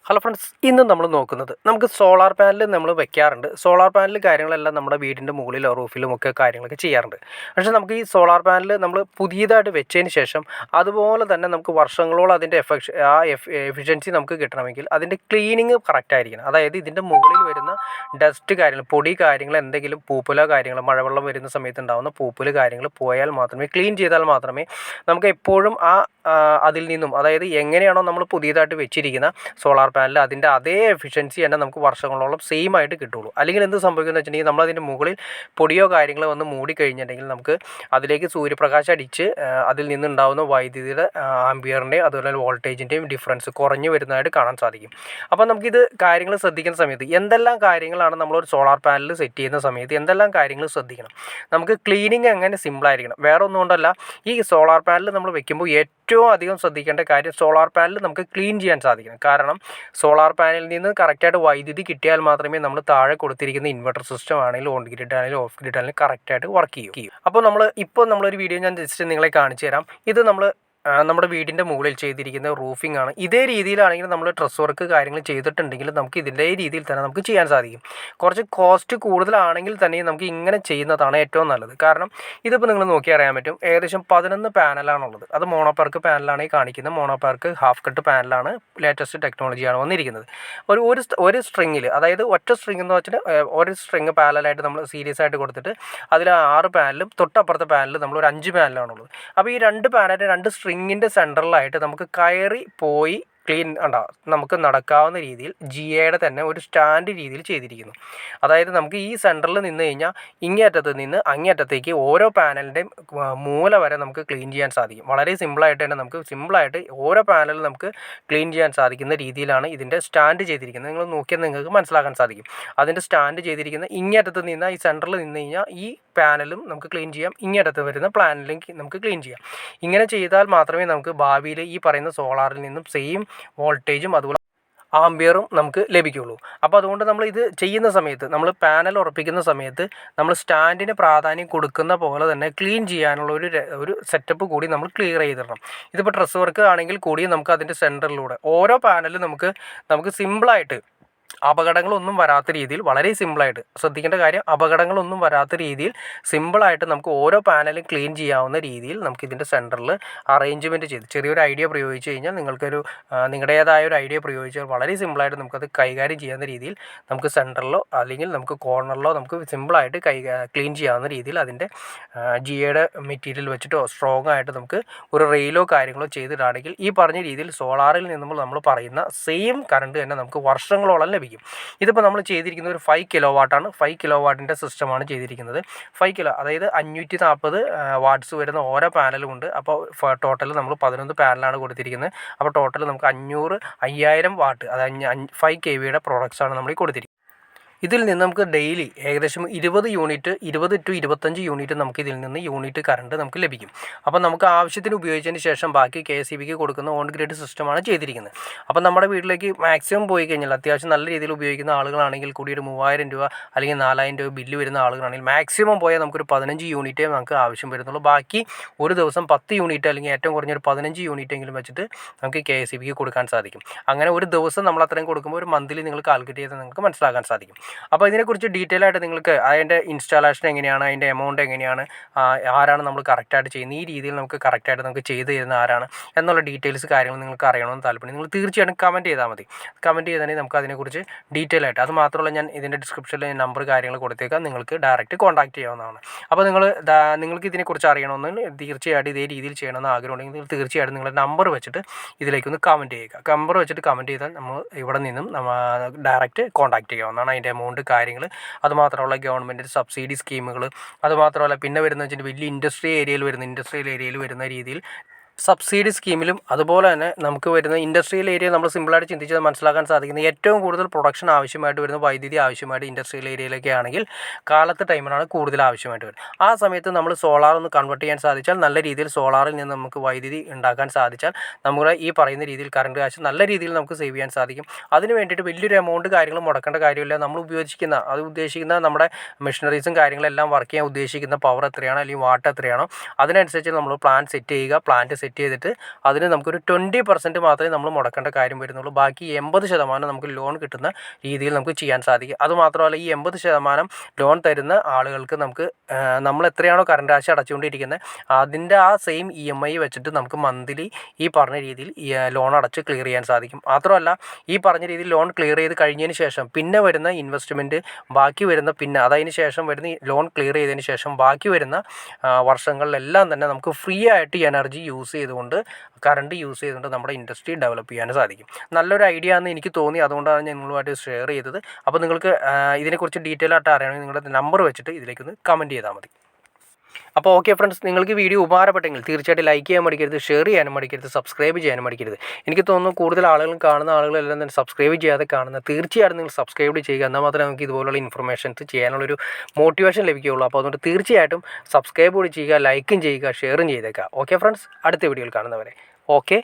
Hello friends, ഇന്ന് നമ്മൾ നോക്കുന്നത് നമുക്ക് സോളാർ പാനൽ നമ്മൾ വെക്കാറുണ്ട്. സോളാർ പാനൽ കാര്യങ്ങളെല്ലാം നമ്മുടെ വീടിൻ്റെ മുകളിലോ റൂഫിലും ഒക്കെ കാര്യങ്ങളൊക്കെ ചെയ്യാറുണ്ട്. പക്ഷേ നമുക്ക് ഈ സോളാർ പാനൽ നമ്മൾ പുതിയതായിട്ട് വെച്ചതിന് ശേഷം അതുപോലെ തന്നെ നമുക്ക് വർഷങ്ങളോളം അതിൻ്റെ എഫിഷ്യൻസി നമുക്ക് കിട്ടണമെങ്കിൽ അതിൻ്റെ ക്ലീനിങ് കറക്റ്റ് ആയിരിക്കണം. അതായത് ഇതിൻ്റെ മുകളിൽ വരുന്ന ഡസ്റ്റ് കാര്യങ്ങൾ, പൊടി കാര്യങ്ങൾ, എന്തെങ്കിലും പൂപ്പലോ കാര്യങ്ങൾ, മഴവെള്ളം വരുന്ന സമയത്ത് ഉണ്ടാകുന്ന പൂപ്പൽ കാര്യങ്ങൾ പോയാൽ മാത്രമേ, ക്ലീൻ ചെയ്താൽ മാത്രമേ നമുക്ക് എപ്പോഴും അതിൽ നിന്നും, അതായത് എങ്ങനെയാണോ നമ്മൾ പുതിയതായിട്ട് വെച്ചിരിക്കുന്ന സോളാർ പാനൽ അതിൻ്റെ അതേ എഫിഷ്യൻസി തന്നെ നമുക്ക് വർഷങ്ങളോളം സെയിം ആയിട്ട് കിട്ടുള്ളൂ. അല്ലെങ്കിൽ എന്ത് സംഭവിക്കുന്നത് വെച്ചിട്ടുണ്ടെങ്കിൽ നമ്മളതിൻ്റെ മുകളിൽ പൊടിയോ കാര്യങ്ങളോ വന്ന് മൂടിക്കഴിഞ്ഞിട്ടുണ്ടെങ്കിൽ നമുക്ക് അതിലേക്ക് സൂര്യപ്രകാശം അടിച്ച് അതിൽ നിന്നുണ്ടാകുന്ന വൈദ്യുതിയുടെ ആംബിയറിൻ്റെയും അതുപോലെ വോൾട്ടേജിൻ്റെയും ഡിഫറൻസ് കുറഞ്ഞു വരുന്നതായിട്ട് കാണാൻ സാധിക്കും. അപ്പോൾ നമുക്കിത് കാര്യങ്ങൾ ശ്രദ്ധിക്കുന്ന സമയത്ത് എന്തെല്ലാം കാര്യങ്ങളാണ് നമ്മളൊരു സോളാർ പാനൽ സെറ്റ് ചെയ്യുന്ന സമയത്ത് എന്തെല്ലാം കാര്യങ്ങൾ ശ്രദ്ധിക്കണം. നമുക്ക് ക്ലീനിങ് എങ്ങനെ സിമ്പിളായിരിക്കണം. വേറെ ഒന്നും കൊണ്ടല്ല, ഈ സോളാർ പാനൽ നമ്മൾ വെക്കുമ്പോൾ ഏറ്റവും അധികം ശ്രദ്ധിക്കേണ്ട കാര്യം സോളാർ പാനൽ നമുക്ക് ക്ലീൻ ചെയ്യാൻ സാധിക്കണം. കാരണം സോളാർ പാനലിൽ നിന്ന് കറക്റ്റായിട്ട് വൈദ്യുതി കിട്ടിയാൽ മാത്രമേ നമ്മൾ താഴെ കൊടുത്തിരിക്കുന്ന ഇൻവെർട്ടർ സിസ്റ്റം ആണെങ്കിലും ഓൺ ഗ്രിഡ് ആണെങ്കിലും ഓഫ് ഗ്രിഡ് ആണെങ്കിലും കറക്റ്റായിട്ട് വർക്ക് ചെയ്യും. അപ്പോൾ നമ്മളൊരു വീഡിയോ ഞാൻ ജസ്റ്റ് നിങ്ങളെ കാണിച്ചു തരാം. ഇത് നമ്മുടെ വീടിൻ്റെ മുകളിൽ ചെയ്തിരിക്കുന്ന റൂഫിംഗ് ആണ്. ഇതേ രീതിയിലാണെങ്കിൽ നമ്മൾ ഡ്രസ് വർക്ക് കാര്യങ്ങൾ ചെയ്തിട്ടുണ്ടെങ്കിൽ നമുക്ക് ഇതിൻ്റെ രീതിയിൽ തന്നെ നമുക്ക് ചെയ്യാൻ സാധിക്കും. കുറച്ച് കോസ്റ്റ് കൂടുതലാണെങ്കിൽ തന്നെ നമുക്ക് ഇങ്ങനെ ചെയ്യുന്നതാണ് ഏറ്റവും നല്ലത്. കാരണം ഇതിപ്പോൾ നിങ്ങൾ നോക്കി അറിയാൻ പറ്റും, ഏകദേശം 11 പാനലാണുള്ളത്. അത് മോണോപാർക്ക് പാനലാണ് ഈ കാണിക്കുന്നത്. മോണോപാർക്ക് ഹാഫ് കട്ട് പാനലാണ്, ലേറ്റസ്റ്റ് ടെക്നോളജിയാണ് വന്നിരിക്കുന്നത്. ഒരു സ്ട്രിങ്ങിൽ, അതായത് ഒറ്റ സ്ട്രിങ് എന്ന് വെച്ചാൽ ഒരു സ്ട്രിങ് പാനലായിട്ട് നമ്മൾ സീരീസ് ആയിട്ട് കൊടുത്തിട്ട് അതിൽ 6 പാനലും തൊട്ടപ്പുറത്തെ പാനൽ നമ്മൾ ഒരു 5 പാനലാണുള്ളത്. അപ്പോൾ ഈ 2 പാനലിൻ്റെ 2 സ്ട്രിങ്ങിൻ്റെ സെൻറ്ററിലായിട്ട് നമുക്ക് കയറി പോയി നമുക്ക് നടക്കാവുന്ന രീതിയിൽ ജിയുടെ തന്നെ ഒരു സ്റ്റാൻഡ് രീതിയിൽ ചെയ്തിരിക്കുന്നു. അതായത് നമുക്ക് ഈ സെൻറ്ററിൽ നിന്ന് കഴിഞ്ഞാൽ ഇങ്ങേയറ്റത്ത് നിന്ന് അങ്ങേയറ്റത്തേക്ക് ഓരോ പാനലിൻ്റെയും മൂല വരെ നമുക്ക് ക്ലീൻ ചെയ്യാൻ സാധിക്കും. വളരെ സിമ്പിളായിട്ട് തന്നെ നമുക്ക് സിമ്പിളായിട്ട് ഓരോ പാനലും നമുക്ക് ക്ലീൻ ചെയ്യാൻ സാധിക്കുന്ന രീതിയിലാണ് ഇതിൻ്റെ സ്റ്റാൻഡ് ചെയ്തിരിക്കുന്നത്. നിങ്ങൾ നോക്കിയാൽ നിങ്ങൾക്ക് മനസ്സിലാക്കാൻ സാധിക്കും. അതിൻ്റെ സ്റ്റാൻഡ് ചെയ്തിരിക്കുന്ന ഇങ്ങേയറ്റത്ത് നിന്ന് ഈ സെൻറ്ററിൽ നിന്ന് കഴിഞ്ഞാൽ ഈ പാനലും നമുക്ക് ക്ലീൻ ചെയ്യാം, ഇങ്ങേയറ്റത്ത് വരുന്ന പാനലും നമുക്ക് ക്ലീൻ ചെയ്യാം. ഇങ്ങനെ ചെയ്താൽ മാത്രമേ നമുക്ക് ഭാവിയിൽ ഈ പറയുന്ന സോളാറിൽ നിന്നും സെയിം വോൾട്ടേജും അതുപോലെ ആംബിയറും നമുക്ക് ലഭിക്കുകയുള്ളൂ. അപ്പോൾ അതുകൊണ്ട് നമ്മൾ ഇത് ചെയ്യുന്ന സമയത്ത്, നമ്മൾ പാനൽ ഉറപ്പിക്കുന്ന സമയത്ത് നമ്മൾ സ്റ്റാൻഡിന് പ്രാധാന്യം കൊടുക്കുന്ന പോലെ തന്നെ ക്ലീൻ ചെയ്യാനുള്ള ഒരു സെറ്റപ്പ് കൂടി നമ്മൾ ക്ലിയർ ചെയ്തിടണം. ഇതിപ്പോൾ ഡ്രസ് വർക്ക് ആണെങ്കിൽ കൂടി നമുക്ക് അതിൻ്റെ സെൻറ്ററിലൂടെ ഓരോ പാനലും നമുക്ക് സിമ്പിളായിട്ട് അപകടങ്ങളൊന്നും വരാത്ത രീതിയിൽ, വളരെ സിമ്പിളായിട്ട് ശ്രദ്ധിക്കേണ്ട കാര്യം, അപകടങ്ങളൊന്നും വരാത്ത രീതിയിൽ സിമ്പിളായിട്ട് നമുക്ക് ഓരോ പാനലും ക്ലീൻ ചെയ്യാവുന്ന രീതിയിൽ നമുക്ക് ഇതിൻ്റെ സെൻറ്ററിൽ അറേഞ്ച്മെൻറ്റ് ചെയ്ത് ചെറിയൊരു ഐഡിയ പ്രയോഗിച്ച് കഴിഞ്ഞാൽ നിങ്ങളുടേതായ ഒരു ഐഡിയ പ്രയോഗിച്ചാൽ വളരെ സിമ്പിളായിട്ട് നമുക്കത് കൈകാര്യം ചെയ്യാവുന്ന രീതിയിൽ നമുക്ക് സെൻറ്ററിലോ അല്ലെങ്കിൽ നമുക്ക് കോർണറിലോ നമുക്ക് സിമ്പിളായിട്ട് ക്ലീൻ ചെയ്യാവുന്ന രീതിയിൽ അതിൻ്റെ ജിയുടെ മെറ്റീരിയൽ വെച്ചിട്ടോ സ്ട്രോങ് ആയിട്ട് നമുക്ക് ഒരു റെയിലോ കാര്യങ്ങളോ ചെയ്തിട്ടാണെങ്കിൽ ഈ പറഞ്ഞ രീതിയിൽ സോളാറിൽ നിന്നും നമ്മൾ പറയുന്ന സെയിം കറണ്ട് തന്നെ നമുക്ക് വർഷങ്ങളോളം ലഭിക്കും. ഇതിപ്പോൾ നമ്മൾ ചെയ്തിരിക്കുന്നത് ഒരു 5 കിലോ വാട്ടാണ്. 5 കിലോ വാട്ടിൻ്റെ സിസ്റ്റമാണ് ചെയ്തിരിക്കുന്നത്. 5 കിലോ, അതായത് 540 വാട്ട്സ് വരുന്ന ഓരോ പാനലും ഉണ്ട്. അപ്പോൾ ടോട്ടൽ നമ്മൾ 11 പാനലാണ് കൊടുത്തിരിക്കുന്നത്. അപ്പോൾ ടോട്ടൽ നമുക്ക് 5000 വാട്ട്, അതായത് 5 kVയുടെ പ്രോഡക്റ്റ്സാണ് നമ്മൾ കൊടുത്തിരിക്കുന്നത്. ഇതിൽ നിന്ന് നമുക്ക് ഡെയിലി ഏകദേശം 20 ടു 25 യൂണിറ്റ് നമുക്ക് ഇതിൽ നിന്ന് യൂണിറ്റ് കറണ്ട് നമുക്ക് ലഭിക്കും. അപ്പോൾ നമുക്ക് ആവശ്യത്തിന് ഉപയോഗിച്ചതിന് ശേഷം ബാക്കി KSEBിക്ക് കൊടുക്കുന്ന ഓൺ ഗ്രിഡ് സിസ്റ്റമാണ് ചെയ്തിരിക്കുന്നത്. അപ്പോൾ നമ്മുടെ വീട്ടിലേക്ക് മാക്സിമം പോയി കഴിഞ്ഞാൽ അത്യാവശ്യം നല്ല രീതിയിൽ ഉപയോഗിക്കുന്ന ആളുകളാണെങ്കിൽ കൂടി ഒരു 3000 രൂപ അല്ലെങ്കിൽ 4000 രൂപ ബില്ല് വരുന്ന ആളുകളാണെങ്കിൽ മാക്സിമം പോയാൽ നമുക്കൊരു 15 യൂണിറ്റേ നമുക്ക് ആവശ്യം വരുന്നുള്ളൂ. ബാക്കി ഒരു ദിവസം 10 യൂണിറ്റ് അല്ലെങ്കിൽ ഏറ്റവും കുറഞ്ഞൊരു 15 യൂണിറ്റ് എങ്കിലും വെച്ചിട്ട് നമുക്ക് KSEBിക്ക് കൊടുക്കാൻ സാധിക്കും. അങ്ങനെ ഒരു ദിവസം നമ്മൾ അത്രയും കൊടുക്കുമ്പോൾ ഒരു മന്ത്ലി നിങ്ങൾ കാൽക്കുലേറ്റ് ചെയ്താൽ നിങ്ങൾക്ക് മനസ്സിലാക്കാൻ സാധിക്കും. അപ്പോൾ ഇതിനെക്കുറിച്ച് ഡീറ്റെയിൽ ആയിട്ട് നിങ്ങൾക്ക് അതിൻ്റെ ഇൻസ്റ്റാളേഷൻ എങ്ങനെയാണ്, അതിൻ്റെ എമൗണ്ട് എങ്ങനെയാണ്, ആരാണ് നമ്മൾ കറക്റ്റായിട്ട് ചെയ്യുന്നത്, ഈ രീതിയിൽ നമുക്ക് കറക്റ്റായിട്ട് നമുക്ക് ചെയ്ത് തരുന്ന ആരാണ് എന്നുള്ള ഡീറ്റെയിൽസ് കാര്യങ്ങൾ നിങ്ങൾക്ക് അറിയണമെന്ന് താല്പര്യം നിങ്ങൾ തീർച്ചയായിട്ടും കമൻറ്റ് ചെയ്താൽ മതി. കമൻറ്റ് ചെയ്താൽ നമുക്ക് അതിനെക്കുറിച്ച് ഡീറ്റെയിൽ ആയിട്ട്, അത് മാത്രമല്ല ഞാൻ ഇതിൻ്റെ ഡിസ്ക്രിപ്ഷനിൽ നമ്പർ കാര്യങ്ങൾ കൊടുത്തേക്കാം, നിങ്ങൾക്ക് ഡയറക്റ്റ് കോൺടാക്റ്റ് ചെയ്യാവുന്നതാണ്. അപ്പോൾ നിങ്ങൾക്ക് ഇതിനെക്കുറിച്ച് അറിയണമെന്ന് തീർച്ചയായിട്ടും ഇതേ രീതിയിൽ ചെയ്യണമെന്ന് ആഗ്രഹമുണ്ടെങ്കിൽ നിങ്ങൾ തീർച്ചയായിട്ടും നിങ്ങളുടെ നമ്പർ വെച്ചിട്ട് ഇതിലേക്കൊന്ന് കമൻറ്റ് ചെയ്യുക. നമ്പർ വെച്ചിട്ട് കമൻറ്റ് ചെയ്താൽ നമ്മൾ ഇവിടെ നിന്നും ഡയറക്റ്റ് കോൺടാക്റ്റ് ചെയ്യാവുന്നതാണ്. അതിൻ്റെ എമൗണ്ട് കാര്യങ്ങൾ, അതുമാത്രമല്ല ഗവൺമെൻറ്റിൻ്റെ സബ്സിഡി സ്കീമുകൾ, അതുമാത്രമല്ല പിന്നെ വരുന്ന വെച്ചിട്ട് വലിയ ഇൻഡസ്ട്രിയൽ ഏരിയയിൽ വരുന്ന രീതിയിൽ സബ്സിഡി സ്കീമിലും, അതുപോലെ തന്നെ നമുക്ക് വരുന്ന ഇൻഡസ്ട്രിയൽ ഏരിയ നമ്മൾ സിമ്പിളായിട്ട് ചിന്തിച്ചത് മനസ്സിലാക്കാൻ സാധിക്കുന്നത് ഏറ്റവും കൂടുതൽ പ്രൊഡക്ഷൻ ആവശ്യമായിട്ട് വരുന്ന വൈദ്യുതി ആവശ്യമായിട്ട് ഇൻഡസ്ട്രിയൽ ഏരിയയിലൊക്കെ ആണെങ്കിൽ കാലത്ത് ടൈമിലാണ് കൂടുതൽ ആവശ്യമായിട്ട് വരുന്നത്. ആ സമയത്ത് നമ്മൾ സോളാർ ഒന്ന് കൺവേർട്ട് ചെയ്യാൻ സാധിച്ചാൽ, നല്ല രീതിയിൽ സോളാറിൽ നിന്ന് നമുക്ക് വൈദ്യുതി ഉണ്ടാക്കാൻ സാധിച്ചാൽ നമ്മുടെ ഈ പറയുന്ന രീതിയിൽ കറണ്ട് കാശ് നല്ല രീതിയിൽ നമുക്ക് സേവ് ചെയ്യാൻ സാധിക്കും. അതിന് വേണ്ടിയിട്ട് വലിയൊരു എമൗണ്ട് കാര്യങ്ങൾ മുടക്കേണ്ട കാര്യമില്ല. നമ്മൾ ഉദ്ദേശിക്കുന്ന നമ്മുടെ മെഷീനറീസും കാര്യങ്ങളെല്ലാം വർക്ക് ചെയ്യാൻ ഉദ്ദേശിക്കുന്ന പവർ എത്രയാണോ അല്ലെങ്കിൽ വാട്ട് എത്രയാണോ അതിനനുസരിച്ച് നമ്മൾ പ്ലാന്റ് സെറ്റ് സെറ്റ് ചെയ്തിട്ട് അതിന് നമുക്കൊരു 20% മാത്രമേ നമ്മൾ മുടക്കേണ്ട കാര്യം വരുന്നുള്ളൂ. ബാക്കി 80% നമുക്ക് ലോൺ കിട്ടുന്ന രീതിയിൽ നമുക്ക് ചെയ്യാൻ സാധിക്കും. അതുമാത്രമല്ല ഈ 80% ലോൺ തരുന്ന ആളുകൾക്ക് നമുക്ക് നമ്മൾ എത്രയാണോ കറണ്ട് കാശ് അടച്ചുകൊണ്ടിരിക്കുന്നത് അതിൻ്റെ ആ സെയിം EMI വെച്ചിട്ട് നമുക്ക് മന്ത്ലി ഈ പറഞ്ഞ രീതിയിൽ ലോൺ അടച്ച് ക്ലിയർ ചെയ്യാൻ സാധിക്കും. മാത്രമല്ല ഈ പറഞ്ഞ രീതിയിൽ ലോൺ ക്ലിയർ ചെയ്ത് കഴിഞ്ഞതിന് ശേഷം പിന്നെ വരുന്ന ഇൻവെസ്റ്റ്മെൻറ്റ് ബാക്കി വരുന്ന പിന്നെ അതതിന് ശേഷം വരുന്ന ലോൺ ക്ലിയർ ചെയ്തതിന് ശേഷം ബാക്കി വരുന്ന വർഷങ്ങളിലെല്ലാം തന്നെ നമുക്ക് ഫ്രീ ആയിട്ട് എനർജി യൂസ് ചെയ്തുകൊണ്ട് കറണ്ട് യൂസ് ചെയ്തുകൊണ്ട് നമ്മുടെ ഇൻഡസ്ട്രി ഡെവലപ്പ് ചെയ്യാൻ സാധിക്കും. നല്ലൊരു ഐഡിയ ആണെന്ന് എനിക്ക് തോന്നി, അതുകൊണ്ടാണ് ഞാൻ നിങ്ങളുമായിട്ട് ഷെയർ ചെയ്തത്. അപ്പോൾ നിങ്ങൾക്ക് ഇതിനെക്കുറിച്ച് ഡീറ്റെയിൽ ആയിട്ട് അറിയണമെങ്കിൽ നിങ്ങളുടെ നമ്പർ വെച്ചിട്ട് ഇതിലേക്കൊന്ന് കമൻറ്റ് ചെയ്താൽ മതി. അപ്പോൾ ഓക്കെ ഫ്രണ്ട്സ്, നിങ്ങൾക്ക് വീഡിയോ ഉപകാരപ്പെട്ടെങ്കിൽ തീർച്ചയായിട്ടും ലൈക്ക് ചെയ്യാൻ മടിക്കരുത്, ഷെയർ ചെയ്യാനും മടിക്കരുത്, സബ്സ്ക്രൈബ് ചെയ്യാനും മടിക്കരുത്. എനിക്ക് തോന്നുന്നു കൂടുതൽ ആളുകളും കാണുന്ന ആളുകളെല്ലാം തന്നെ സബ്സ്ക്രൈബ് ചെയ്യാതെ കാണുന്നത്. തീർച്ചയായിട്ടും നിങ്ങൾ സബ്സ്ക്രൈബ് ചെയ്യുക, എന്നാൽ മാത്രമേ നമുക്ക് ഇതുപോലുള്ള ഇൻഫർമേഷൻസ് ചെയ്യാനുള്ളൊരു മോട്ടിവേഷൻ ലഭിക്കുകയുള്ളൂ. അപ്പോൾ അതുകൊണ്ട് തീർച്ചയായിട്ടും സബ്സ്ക്രൈബ് കൂടി ചെയ്യുക, ലൈക്കും ചെയ്യുക, ഷെയറും ചെയ്തേക്കുക. ഓക്കെ ഫ്രണ്ട്സ്, അടുത്ത വീഡിയോയിൽ കാണുന്നവരെ ഓക്കെ.